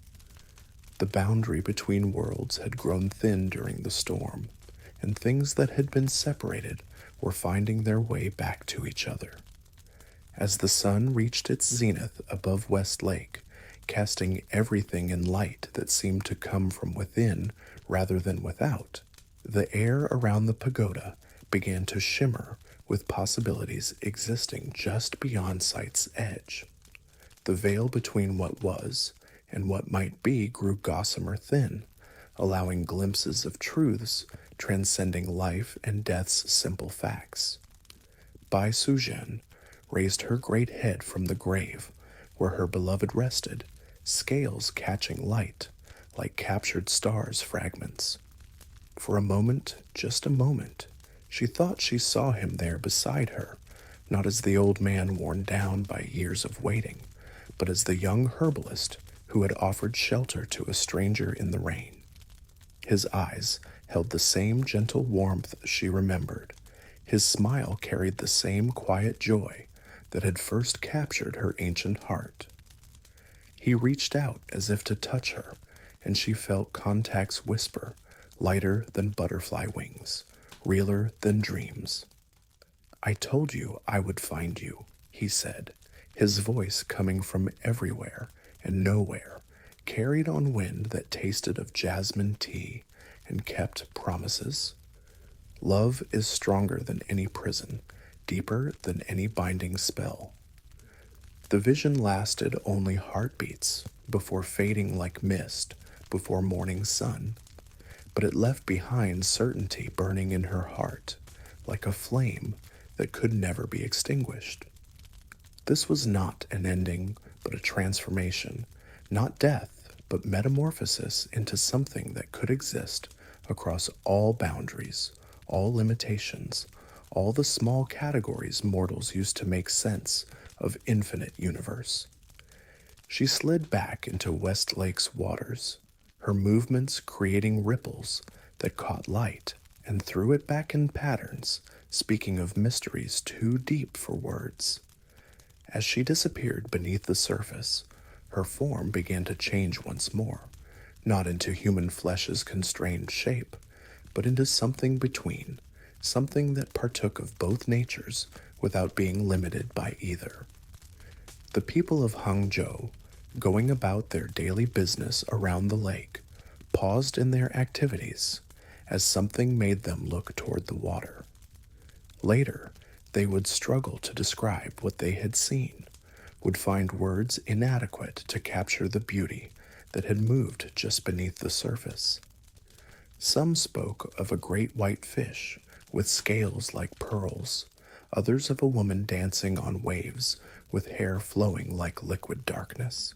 The boundary between worlds had grown thin during the storm, and things that had been separated were finding their way back to each other. As the sun reached its zenith above West Lake, casting everything in light that seemed to come from within rather than without, the air around the pagoda began to shimmer with possibilities existing just beyond sight's edge. The veil between what was and what might be grew gossamer thin, allowing glimpses of truths transcending life and death's simple facts. Bai Sujian raised her great head from the grave where her beloved rested, scales catching light like captured stars fragments. For a moment, just a moment, she thought she saw him there beside her, not as the old man worn down by years of waiting, but as the young herbalist who had offered shelter to a stranger in the rain. His eyes held the same gentle warmth she remembered. His smile carried the same quiet joy that had first captured her ancient heart. He reached out as if to touch her, and she felt contact's whisper, lighter than butterfly wings, realer than dreams. "I told you I would find you," he said, his voice coming from everywhere and nowhere, carried on wind that tasted of jasmine tea and kept promises. Love is stronger than any prison, deeper than any binding spell. The vision lasted only heartbeats before fading like mist before morning sun, but it left behind certainty burning in her heart, like a flame that could never be extinguished. This was not an ending, but a transformation, not death, but metamorphosis into something that could exist across all boundaries, all limitations, all the small categories mortals used to make sense of infinite universe. She slid back into West Lake's waters, her movements creating ripples that caught light and threw it back in patterns, speaking of mysteries too deep for words. As she disappeared beneath the surface, her form began to change once more, not into human flesh's constrained shape, but into something between, something that partook of both natures without being limited by either. The people of Hangzhou, going about their daily business around the lake, paused in their activities as something made them look toward the water. Later, they would struggle to describe what they had seen, would find words inadequate to capture the beauty that had moved just beneath the surface. Some spoke of a great white fish with scales like pearls, others of a woman dancing on waves with hair flowing like liquid darkness.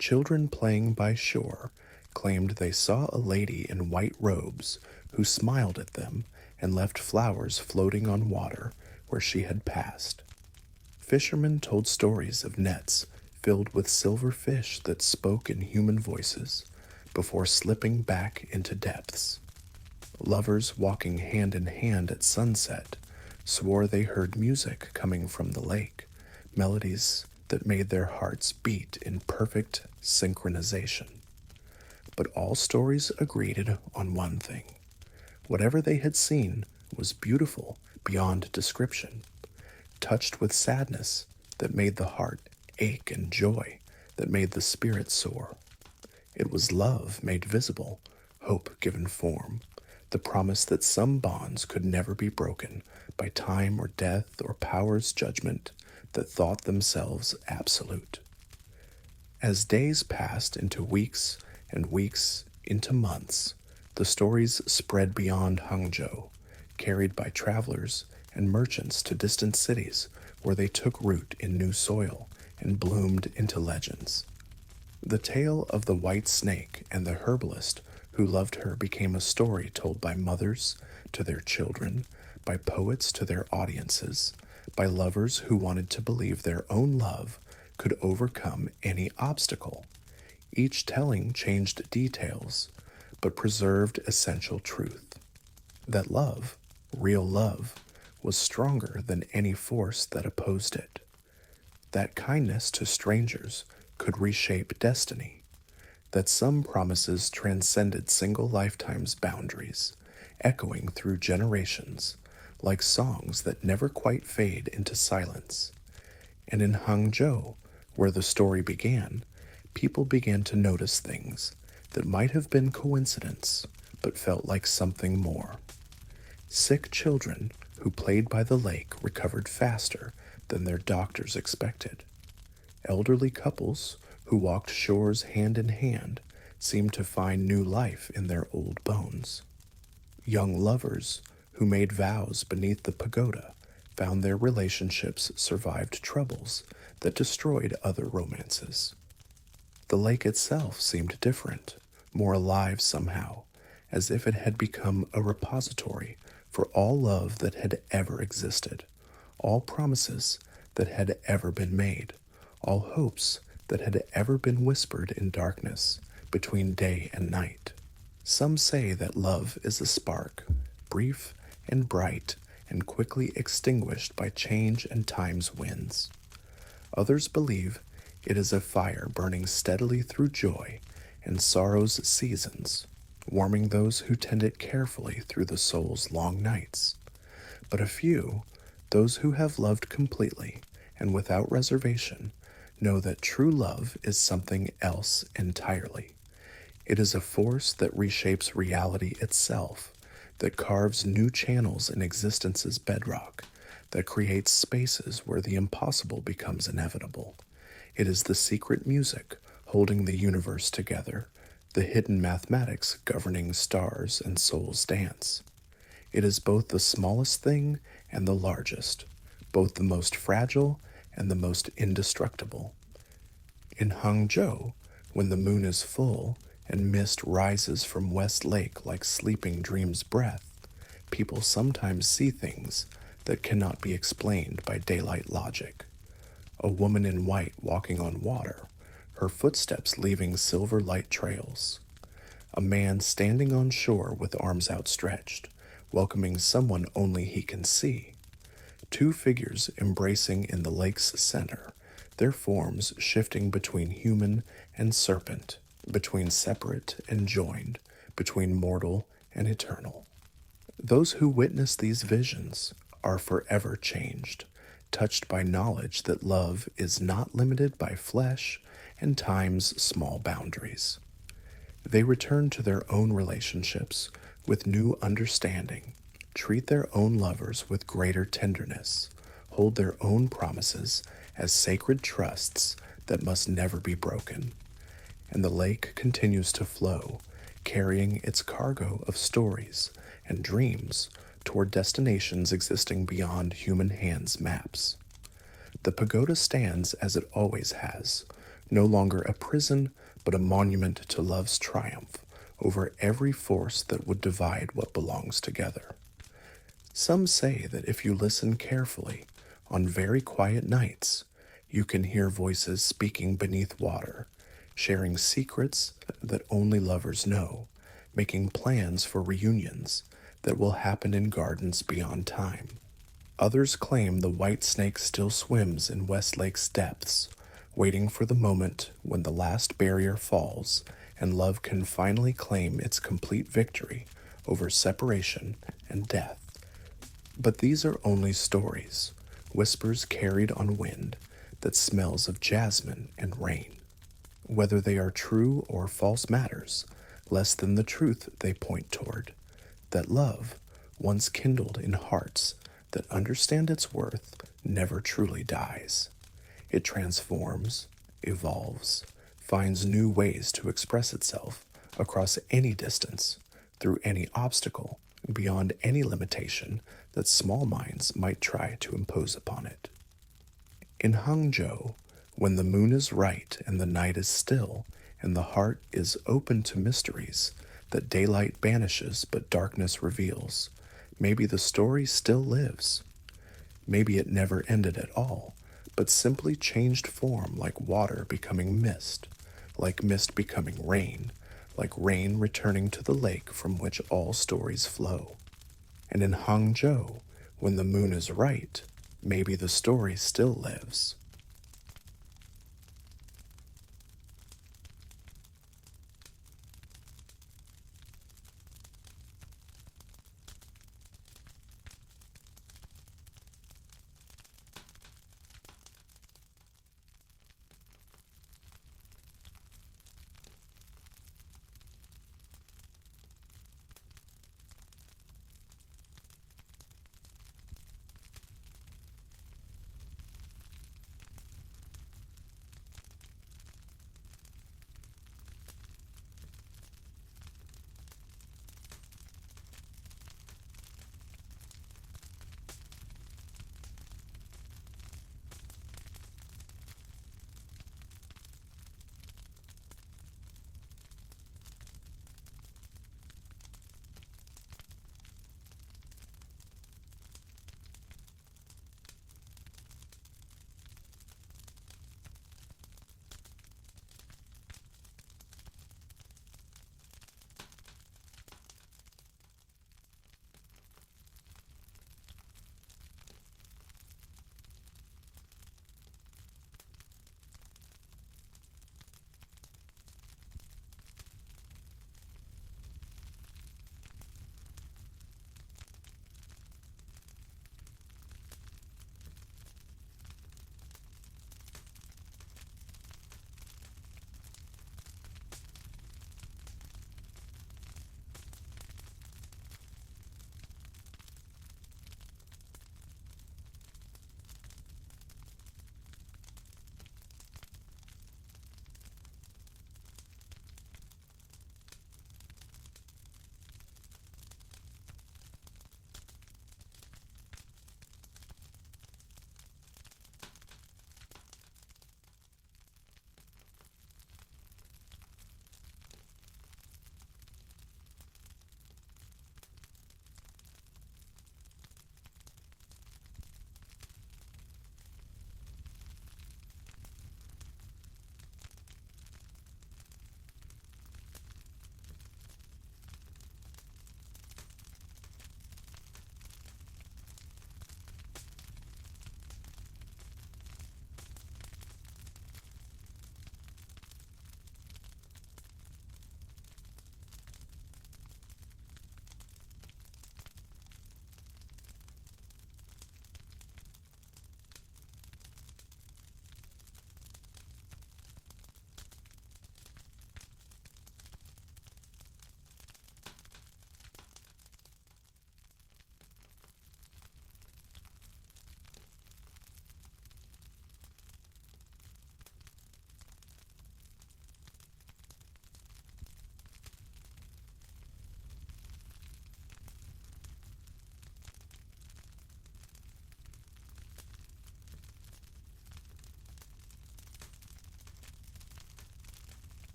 Children playing by shore claimed they saw a lady in white robes who smiled at them and left flowers floating on water where she had passed. Fishermen told stories of nets filled with silver fish that spoke in human voices before slipping back into depths. Lovers walking hand in hand at sunset swore they heard music coming from the lake, melodies that made their hearts beat in perfect synchronization. But all stories agreed on one thing. Whatever they had seen was beautiful beyond description, touched with sadness that made the heart ache and joy that made the spirit soar. It was love made visible, hope given form, the promise that some bonds could never be broken by time or death or power's judgment that thought themselves absolute. As days passed into weeks and weeks into months, the stories spread beyond Hangzhou, carried by travelers and merchants to distant cities where they took root in new soil and bloomed into legends. The tale of the white snake and the herbalist who loved her became a story told by mothers to their children, by poets to their audiences, by lovers who wanted to believe their own love could overcome any obstacle. Each telling changed details, but preserved essential truth. That love, real love, was stronger than any force that opposed it. That kindness to strangers could reshape destiny. That some promises transcended single lifetime's boundaries, echoing through generations, like songs that never quite fade into silence. And in Hangzhou, where the story began, people began to notice things that might have been coincidence, but felt like something more. Sick children who played by the lake recovered faster than their doctors expected. Elderly couples who walked shores hand in hand seemed to find new life in their old bones. Young lovers who made vows beneath the pagoda found their relationships survived troubles that destroyed other romances. The lake itself seemed different, more alive somehow, as if it had become a repository for all love that had ever existed, all promises that had ever been made, all hopes that had ever been whispered in darkness between day and night. Some say that love is a spark, brief and bright and quickly extinguished by change and time's winds. Others believe it is a fire burning steadily through joy and sorrow's seasons, warming those who tend it carefully through the soul's long nights. But a few, those who have loved completely and without reservation, know that true love is something else entirely. It is a force that reshapes reality itself, that carves new channels in existence's bedrock, that creates spaces where the impossible becomes inevitable. It is the secret music holding the universe together, the hidden mathematics governing stars and souls' dance. It is both the smallest thing and the largest, both the most fragile and the most indestructible. In Hangzhou, when the moon is full and mist rises from West Lake like sleeping dream's breath, people sometimes see things that cannot be explained by daylight logic. A woman in white walking on water, her footsteps leaving silver light trails. A man standing on shore with arms outstretched, welcoming someone only he can see. two figures embracing in the lake's center, their forms shifting between human and serpent, between separate and joined, between mortal and eternal. Those who witness these visions are forever changed, touched by knowledge that love is not limited by flesh and time's small boundaries. They return to their own relationships with new understanding, treat their own lovers with greater tenderness, hold their own promises as sacred trusts that must never be broken. And the lake continues to flow, carrying its cargo of stories and dreams toward destinations existing beyond human hands' maps. The pagoda stands as it always has, no longer a prison, but a monument to love's triumph over every force that would divide what belongs together. Some say that if you listen carefully, on very quiet nights, you can hear voices speaking beneath water, sharing secrets that only lovers know, making plans for reunions that will happen in gardens beyond time. Others claim the white snake still swims in Westlake's depths, waiting for the moment when the last barrier falls and love can finally claim its complete victory over separation and death. But these are only stories, whispers carried on wind that smells of jasmine and rain. Whether they are true or false matters, less than the truth they point toward, that love, once kindled in hearts that understand its worth, never truly dies. It transforms, evolves, finds new ways to express itself across any distance, through any obstacle, beyond any limitation that small minds might try to impose upon it. In Hangzhou, when the moon is right and the night is still, and the heart is open to mysteries that daylight banishes but darkness reveals, maybe the story still lives. Maybe it never ended at all, but simply changed form, like water becoming mist, like mist becoming rain, like rain returning to the lake from which all stories flow. And in Hangzhou, when the moon is right, maybe the story still lives.